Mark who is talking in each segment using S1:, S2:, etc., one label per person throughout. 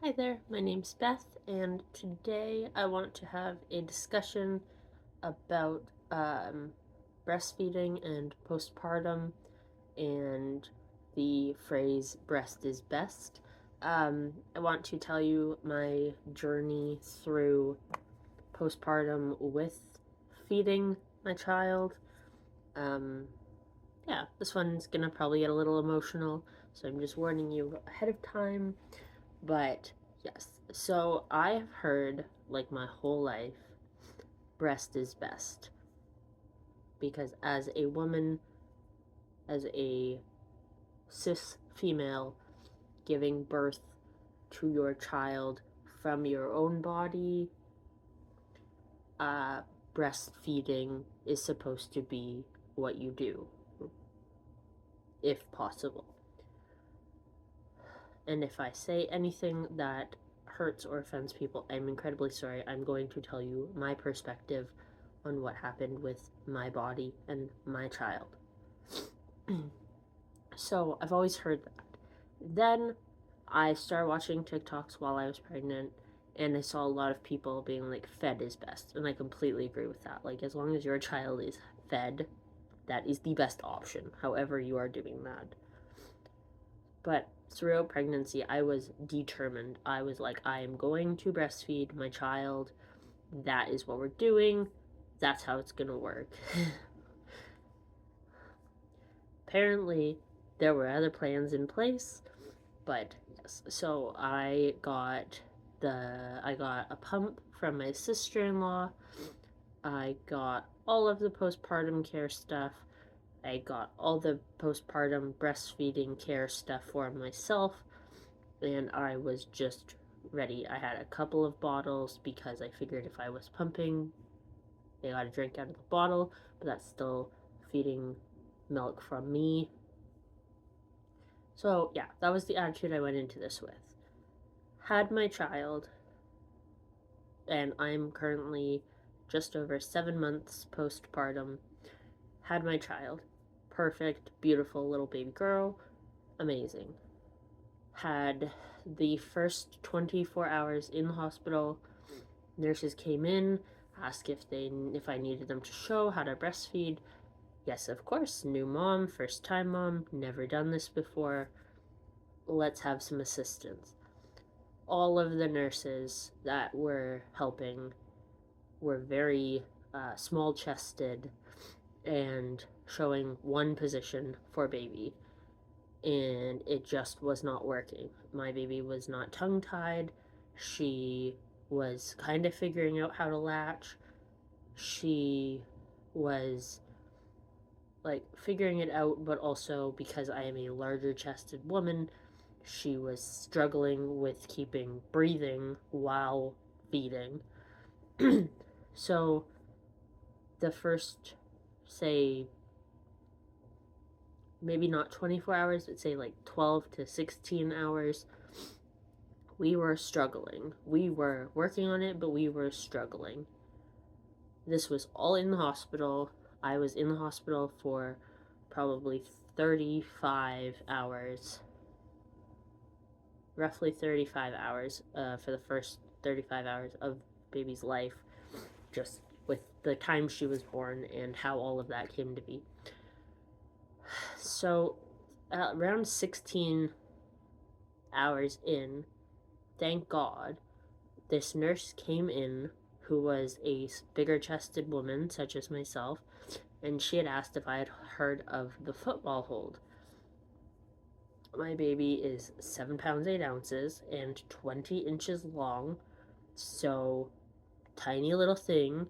S1: Hi there, my name's Beth, and today I want to have a discussion about breastfeeding and postpartum and the phrase breast is best. I want to tell you my journey through postpartum with feeding my child. Um, yeah, this one's gonna probably get a little emotional, so I'm just warning you ahead of time. But yes, so I have heard like my whole life, breast is best. Because as a woman, as a cis female, giving birth to your child from your own body, uh, breastfeeding is supposed to be what you do, if possible. And if I say anything that hurts or offends people, I'm incredibly sorry. I'm going to tell you my perspective on what happened with my body and my child. So I've always heard that. Then I started watching TikToks while I was pregnant, and I saw a lot of people being like, fed is best. And I completely agree with that. Like, as long as your child is fed, that is the best option, however, you are doing that. But throughout pregnancy, I was determined. I was like, I am going to breastfeed my child. That is what we're doing. That's how it's going to work. Apparently, there were other plans in place, but yes. So I got a pump from my sister-in-law. I got all of the postpartum care stuff. I got all the postpartum breastfeeding care stuff for myself, and I was just ready. I had a couple of bottles because I figured if I was pumping, they got to drink out of the bottle, but that's still feeding milk from me. So, yeah, that was the attitude I went into this with. Had my child, and I'm currently just over 7 months postpartum. Had my child. Perfect, beautiful little baby girl. Amazing. Had the first 24 hours in the hospital. Nurses came in, asked if I needed them to show how to breastfeed. Yes, of course. New mom, first time mom, never done this before. Let's have some assistance. All of the nurses that were helping were very small chested and showing one position for baby, and it just was not working. My baby was not tongue tied. She was kind of figuring out how to latch. She was like figuring it out, but also because I am a larger chested woman, she was struggling with keeping breathing while feeding. So the first, say, maybe not 24 hours, but say like 12 to 16 hours, we were struggling. We were working on it, but we were struggling. This was all in the hospital. I was in the hospital for probably 35 hours, roughly 35 hours for the first 35 hours of baby's life, just with the time she was born and how all of that came to be. So, around 16 hours in, thank God, this nurse came in who was a bigger chested woman, such as myself, and she had asked if I had heard of the football hold. My baby is 7 pounds 8 ounces and 20 inches long, so tiny little thing.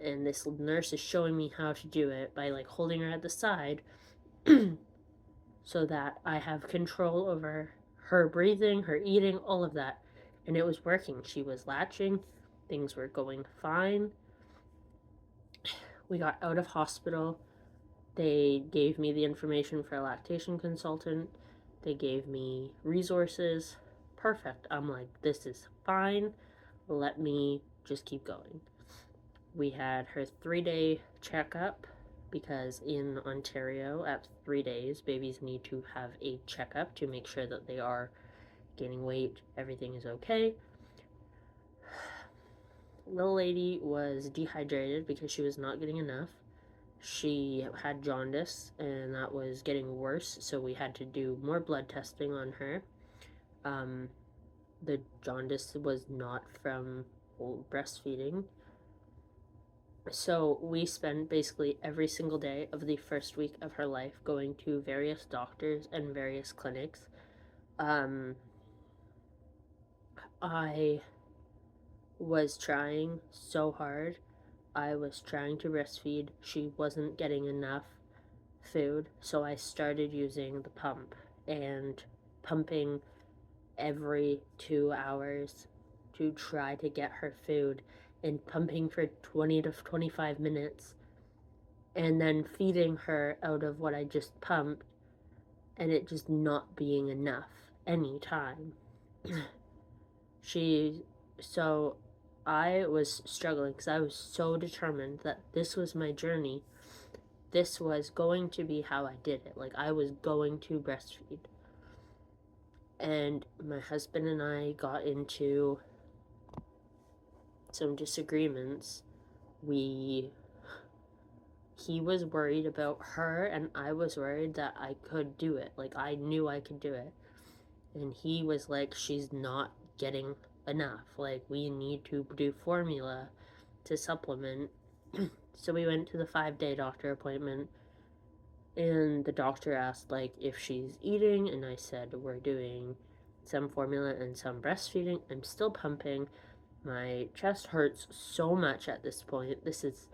S1: And this nurse is showing me how to do it by like holding her at the side so that I have control over her breathing, her eating, all of that. And it was working. She was latching, things were going fine. We got out of hospital. They gave me the information for a lactation consultant. They gave me resources. Perfect. I'm like, this is fine. Let me just keep going. We had her 3-day checkup because in Ontario, at 3 days, babies need to have a checkup to make sure that they are gaining weight, everything is okay. Little lady was dehydrated because she was not getting enough. She had jaundice, and that was getting worse, so we had to do more blood testing on her. The jaundice was not from breastfeeding. So we spent basically every single day of the first week of her life going to various doctors and various clinics. I was trying so hard. I was trying to breastfeed. She wasn't getting enough food, so I started using the pump and pumping every 2 hours to try to get her food, and pumping for 20 to 25 minutes and then feeding her out of what I just pumped, and it just not being enough any time. she so I was struggling because I was so determined that this was my journey. This was going to be how I did it. Like, I was going to breastfeed. And my husband and I got into some disagreements. He was worried about her, and I was worried that I could do it. Like, I knew I could do it. And he was like, she's not getting enough. Like, we need to do formula to supplement. So we went to the 5-day doctor appointment, and the doctor asked, like, if she's eating, and I said, we're doing some formula and some breastfeeding. I'm still pumping. My chest hurts so much at this point. This is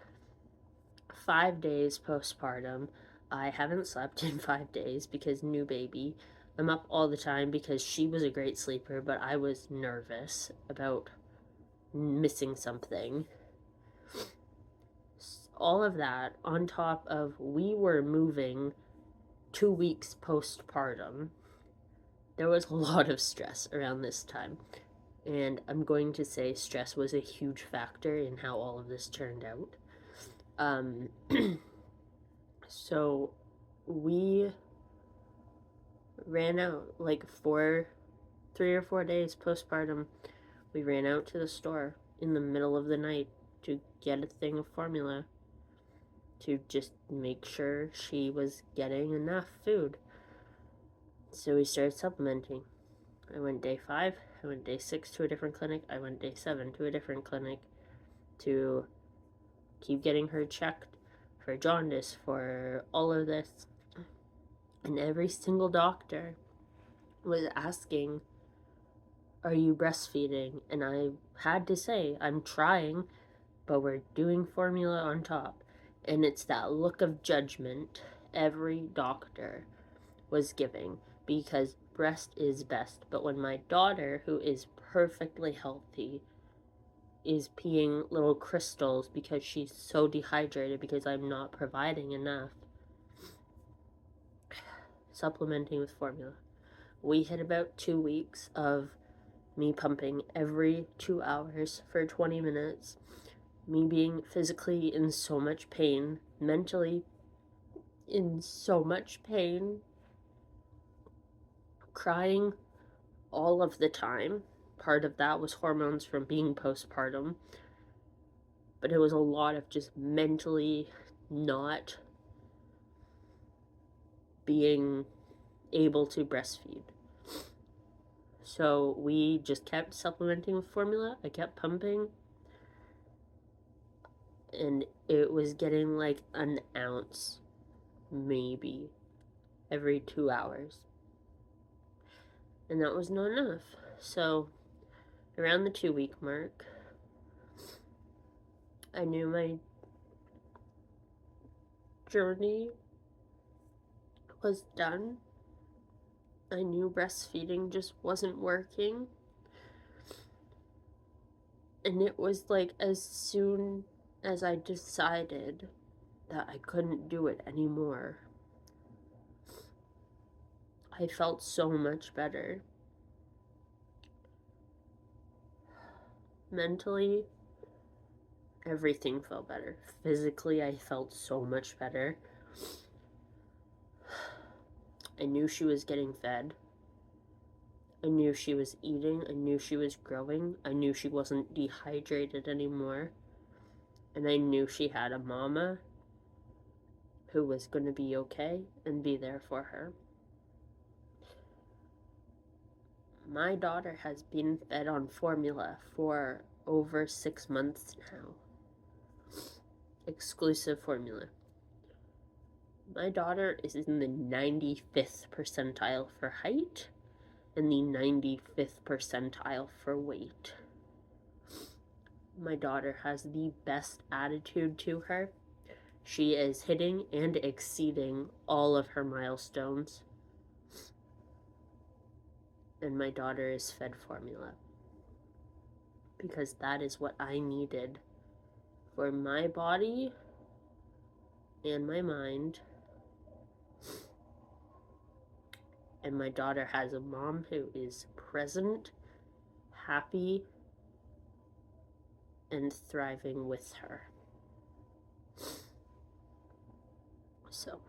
S1: 5 days postpartum. I haven't slept in 5 days because new baby. I'm up all the time because she was a great sleeper, but I was nervous about missing something. All of that on top of we were moving 2 weeks postpartum. There was a lot of stress around this time. And I'm going to say stress was a huge factor in how all of this turned out. So we ran out, like 3 or 4 days postpartum. We ran out to the store in the middle of the night to get a thing of formula to just make sure she was getting enough food. So we started supplementing. I went day 5, I went day 6 to a different clinic, I went day 7 to a different clinic to keep getting her checked for jaundice, for all of this. And every single doctor was asking, are you breastfeeding? And I had to say, I'm trying, but we're doing formula on top. And it's that look of judgment every doctor was giving, because breast is best. But when my daughter, who is perfectly healthy, is peeing little crystals because she's so dehydrated because I'm not providing enough, supplementing with formula. We hit about 2 weeks of me pumping every 2 hours for 20 minutes, me being physically in so much pain, mentally in so much pain, crying all of the time. Part of that was hormones from being postpartum, but it was a lot of just mentally not being able to breastfeed. So we just kept supplementing with formula. I kept pumping, and it was getting like an ounce maybe every 2 hours, and that was not enough. So around the 2-week mark, I knew my journey was done. I knew breastfeeding just wasn't working. And it was like, as soon as I decided that I couldn't do it anymore, I felt so much better. Mentally, everything felt better. Physically, I felt so much better. I knew she was getting fed. I knew she was eating. I knew she was growing. I knew she wasn't dehydrated anymore. And I knew she had a mama who was going to be okay and be there for her. My daughter has been fed on formula for over 6 months now. Exclusive formula. My daughter is in the 95th percentile for height and the 95th percentile for weight. My daughter has the best attitude to her. She is hitting and exceeding all of her milestones. And my daughter is fed formula. Because that is what I needed for my body and my mind. And my daughter has a mom who is present, happy, and thriving with her. So,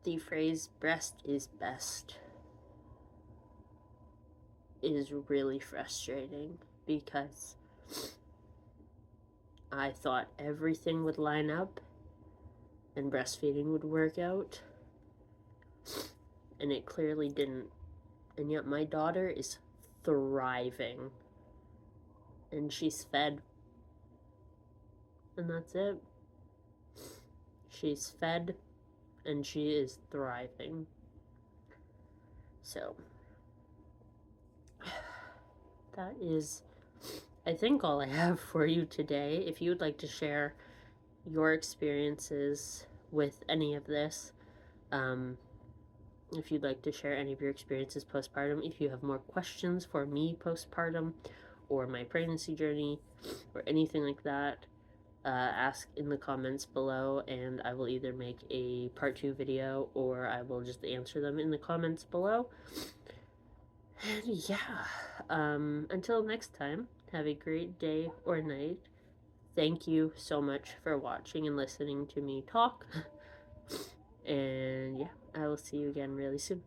S1: the phrase breast is best is really frustrating because I thought everything would line up and breastfeeding would work out, and it clearly didn't. And yet my daughter is thriving, and she's fed, and that's it. She's fed, and she is thriving. So, that is, I think, all I have for you today. If you would like to share your experiences with any of this, if you'd like to share any of your experiences postpartum, if you have more questions for me postpartum or my pregnancy journey or anything like that, ask in the comments below, and I will either make a part 2 video or I will just answer them in the comments below. And yeah, until next time, have a great day or night. Thank you so much for watching and listening to me talk. And yeah, I will see you again really soon.